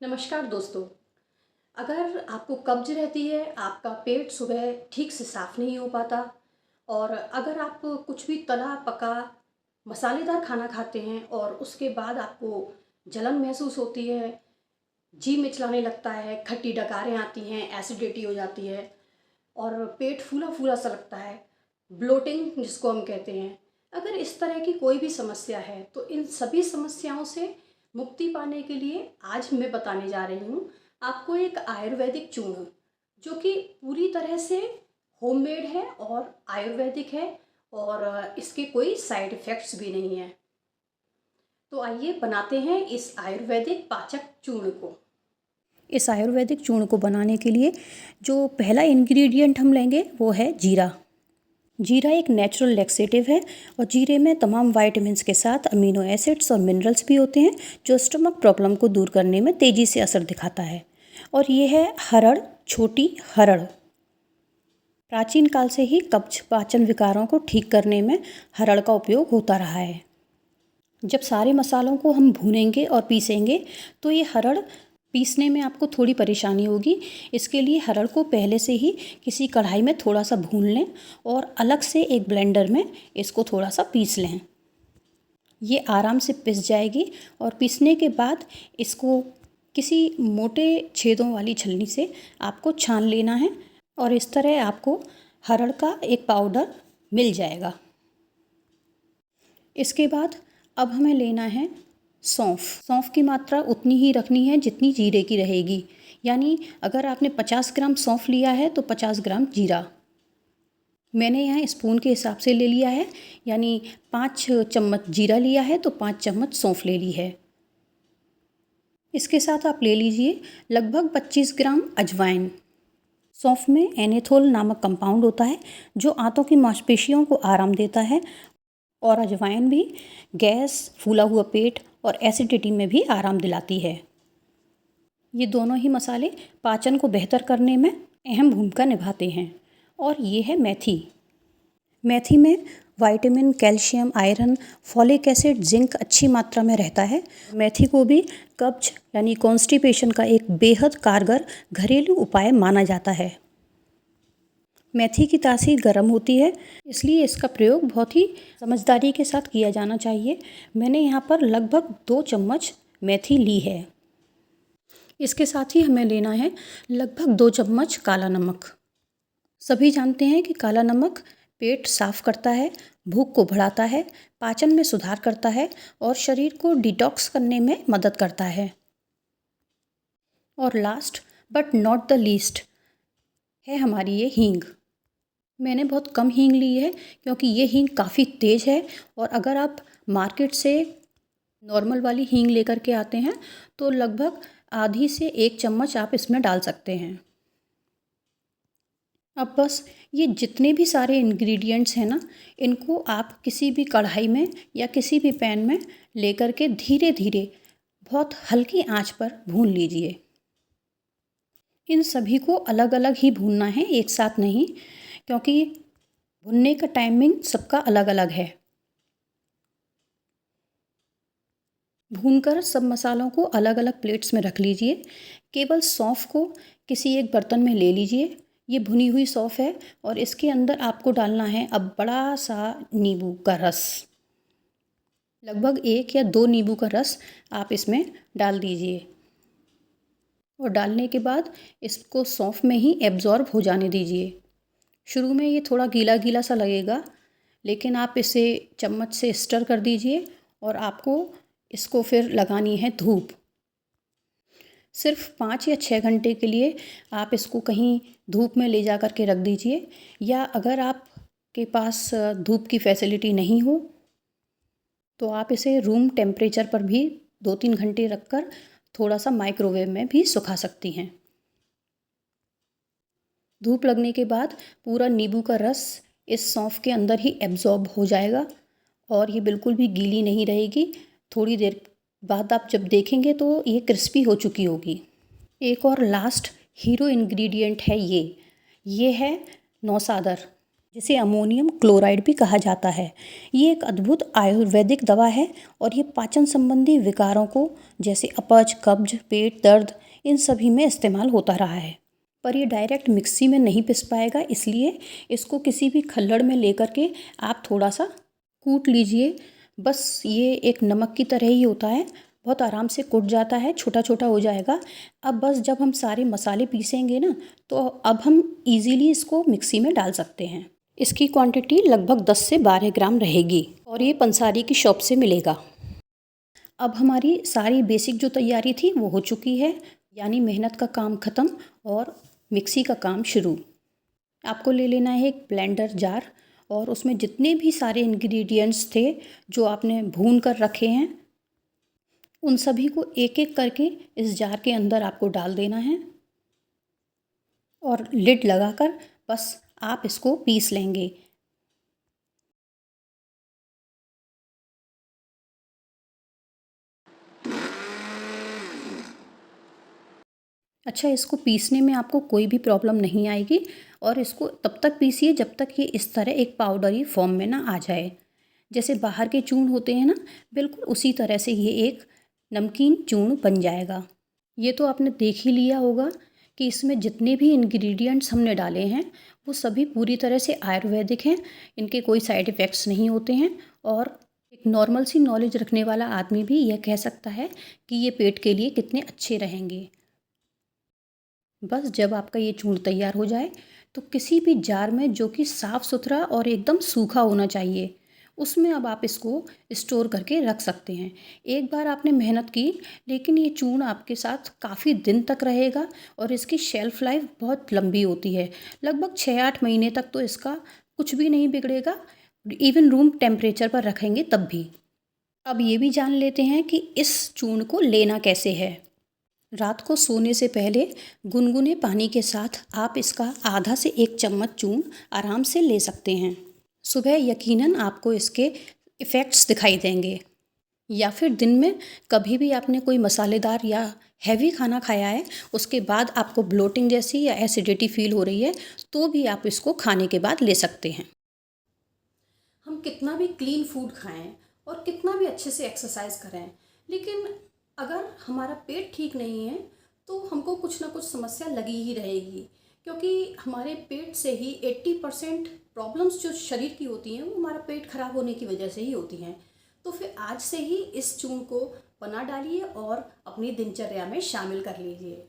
नमस्कार दोस्तों। अगर आपको कब्ज रहती है, आपका पेट सुबह ठीक से साफ़ नहीं हो पाता और अगर आप कुछ भी तला पका मसालेदार खाना खाते हैं और उसके बाद आपको जलन महसूस होती है, जी मिचलाने लगता है, खट्टी डकारें आती हैं, एसिडिटी हो जाती है और पेट फूला फूला सा लगता है, ब्लोटिंग जिसको हम कहते हैं। अगर इस तरह की कोई भी समस्या है तो इन सभी समस्याओं से मुक्ति पाने के लिए आज मैं बताने जा रही हूँ आपको एक आयुर्वेदिक चूर्ण, जो कि पूरी तरह से होममेड है और आयुर्वेदिक है और इसके कोई साइड इफ़ेक्ट्स भी नहीं हैं। तो आइए बनाते हैं इस आयुर्वेदिक पाचक चूर्ण को। इस आयुर्वेदिक चूर्ण को बनाने के लिए जो पहला इंग्रेडिएंट हम लेंगे वो है जीरा। जीरा एक नेचुरल लैक्सेटिव है और जीरे में तमाम विटामिन्स के साथ अमीनो एसिड्स और मिनरल्स भी होते हैं जो स्टमक प्रॉब्लम को दूर करने में तेज़ी से असर दिखाता है। और ये है हरड़, छोटी हरड़। प्राचीन काल से ही कब्ज पाचन विकारों को ठीक करने में हरड़ का उपयोग होता रहा है। जब सारे मसालों को हम भूनेंगे और पीसेंगे तो ये हरड़ पीसने में आपको थोड़ी परेशानी होगी। इसके लिए हरड़ को पहले से ही किसी कढ़ाई में थोड़ा सा भून लें और अलग से एक ब्लेंडर में इसको थोड़ा सा पीस लें। ये आराम से पिस जाएगी और पीसने के बाद इसको किसी मोटे छेदों वाली छलनी से आपको छान लेना है और इस तरह आपको हरड़ का एक पाउडर मिल जाएगा। इसके बाद अब हमें लेना है सौंफ। सौंफ की मात्रा उतनी ही रखनी है जितनी जीरे की रहेगी, यानी अगर आपने 50 ग्राम सौंफ लिया है तो 50 ग्राम जीरा। मैंने यहाँ स्पून के हिसाब से ले लिया है, यानी 5 चम्मच जीरा लिया है तो 5 चम्मच सौंफ ले ली है। इसके साथ आप ले लीजिए लगभग 25 ग्राम अजवाइन। सौंफ में एनेथोल नामक कंपाउंड होता है जो आंतों की मांसपेशियों को आराम देता है और अजवाइन भी गैस, फूला हुआ पेट और एसिडिटी में भी आराम दिलाती है। ये दोनों ही मसाले पाचन को बेहतर करने में अहम भूमिका निभाते हैं। और ये है मेथी। मेथी में vitamin, calcium, iron, folic acid, zinc अच्छी मात्रा में रहता है। मेथी को भी कब्ज यानी कॉन्स्टिपेशन का एक बेहद कारगर घरेलू उपाय माना जाता है। मेथी की तासीर गर्म होती है, इसलिए इसका प्रयोग बहुत ही समझदारी के साथ किया जाना चाहिए। मैंने यहाँ पर लगभग 2 चम्मच मेथी ली है। इसके साथ ही हमें लेना है लगभग 2 चम्मच काला नमक। सभी जानते हैं कि काला नमक पेट साफ करता है, भूख को बढ़ाता है, पाचन में सुधार करता है और शरीर को डिटॉक्स करने में मदद करता है। और last but not the least है हमारी ये हींग। मैंने बहुत कम हींग ली है क्योंकि ये हींग काफ़ी तेज़ है और अगर आप मार्केट से नॉर्मल वाली हींग लेकर के आते हैं तो लगभग आधी से 1 चम्मच आप इसमें डाल सकते हैं। अब बस ये जितने भी सारे इंग्रेडिएंट्स हैं ना, इनको आप किसी भी कढ़ाई में या किसी भी पैन में लेकर के धीरे धीरे बहुत हल्की आंच पर भून लीजिए। इन सभी को अलग अलग ही भूनना है, एक साथ नहीं, क्योंकि भुनने का टाइमिंग सबका अलग अलग है। भूनकर सब मसालों को अलग अलग प्लेट्स में रख लीजिए। केवल सौंफ को किसी एक बर्तन में ले लीजिए। ये भुनी हुई सौंफ है और इसके अंदर आपको डालना है अब बड़ा सा नींबू का रस। लगभग 1 या 2 नींबू का रस आप इसमें डाल दीजिए और डालने के बाद इसको सौंफ में ही एब्जॉर्ब हो जाने दीजिए। शुरू में ये थोड़ा गीला गीला सा लगेगा, लेकिन आप इसे चम्मच से स्टर कर दीजिए और आपको इसको फिर लगानी है धूप। सिर्फ 5 या 6 घंटे के लिए आप इसको कहीं धूप में ले जा कर के रख दीजिए, या अगर आपके पास धूप की फैसिलिटी नहीं हो तो आप इसे रूम टेम्परेचर पर भी 2-3 घंटे रखकर थोड़ा सा माइक्रोवेव में भी सुखा सकती हैं। धूप लगने के बाद पूरा नींबू का रस इस सौंफ के अंदर ही एब्जॉर्ब हो जाएगा और ये बिल्कुल भी गीली नहीं रहेगी। थोड़ी देर बाद आप जब देखेंगे तो ये क्रिस्पी हो चुकी होगी। एक और लास्ट हीरो इंग्रेडिएंट है ये है नौसादर, जिसे अमोनियम क्लोराइड भी कहा जाता है। ये एक अद्भुत आयुर्वेदिक दवा है और ये पाचन संबंधी विकारों को जैसे अपच, कब्ज, पेट दर्द, इन सभी में इस्तेमाल होता रहा है। पर ये डायरेक्ट मिक्सी में नहीं पिस पाएगा, इसलिए इसको किसी भी खल्लड़ में लेकर के आप थोड़ा सा कूट लीजिए। बस ये एक नमक की तरह ही होता है, बहुत आराम से कुट जाता है, छोटा छोटा हो जाएगा। अब बस जब हम सारे मसाले पीसेंगे ना, तो अब हम इजीली इसको मिक्सी में डाल सकते हैं। इसकी क्वांटिटी लगभग 10 से 12 ग्राम रहेगी और ये पंसारी की शॉप से मिलेगा। अब हमारी सारी बेसिक जो तैयारी थी वो हो चुकी है, यानी मेहनत का काम ख़त्म और मिक्सी का काम शुरू। आपको ले लेना है एक ब्लेंडर जार और उसमें जितने भी सारे इंग्रेडिएंट्स थे जो आपने भून कर रखे हैं, उन सभी को एक एक करके इस जार के अंदर आपको डाल देना है और लिड लगाकर बस आप इसको पीस लेंगे। अच्छा, इसको पीसने में आपको कोई भी प्रॉब्लम नहीं आएगी और इसको तब तक पीसिए जब तक ये इस तरह एक पाउडरी फॉर्म में ना आ जाए। जैसे बाहर के चूर्ण होते हैं ना, बिल्कुल उसी तरह से ये एक नमकीन चूर्ण बन जाएगा। ये तो आपने देख ही लिया होगा कि इसमें जितने भी इंग्रेडिएंट्स हमने डाले हैं वो सभी पूरी तरह से आयुर्वेदिक हैं, इनके कोई साइड इफ़ेक्ट्स नहीं होते हैं और एक नॉर्मल सी नॉलेज रखने वाला आदमी भी यह कह सकता है कि ये पेट के लिए कितने अच्छे रहेंगे। बस जब आपका ये चूर्ण तैयार हो जाए तो किसी भी जार में जो कि साफ़ सुथरा और एकदम सूखा होना चाहिए, उसमें अब आप इसको स्टोर करके रख सकते हैं। एक बार आपने मेहनत की, लेकिन ये चूर्ण आपके साथ काफ़ी दिन तक रहेगा और इसकी शेल्फ़ लाइफ बहुत लंबी होती है। लगभग 6-8 महीने तक तो इसका कुछ भी नहीं बिगड़ेगा, इवन रूम टेम्परेचर पर रखेंगे तब भी। अब ये भी जान लेते हैं कि इस चूर्ण को लेना कैसे है। रात को सोने से पहले गुनगुने पानी के साथ आप इसका आधा से 1 चम्मच चूर्ण आराम से ले सकते हैं। सुबह यकीनन आपको इसके इफ़ेक्ट्स दिखाई देंगे। या फिर दिन में कभी भी आपने कोई मसालेदार या हैवी खाना खाया है, उसके बाद आपको ब्लोटिंग जैसी या एसिडिटी फ़ील हो रही है, तो भी आप इसको खाने के बाद ले सकते हैं। हम कितना भी क्लीन फूड खाएं और कितना भी अच्छे से एक्सरसाइज करें, लेकिन अगर हमारा पेट ठीक नहीं है तो हमको कुछ ना कुछ समस्या लगी ही रहेगी, क्योंकि हमारे पेट से ही 80% प्रॉब्लम्स जो शरीर की होती हैं वो हमारा पेट खराब होने की वजह से ही होती हैं। तो फिर आज से ही इस चूर्ण को बना डालिए और अपनी दिनचर्या में शामिल कर लीजिए।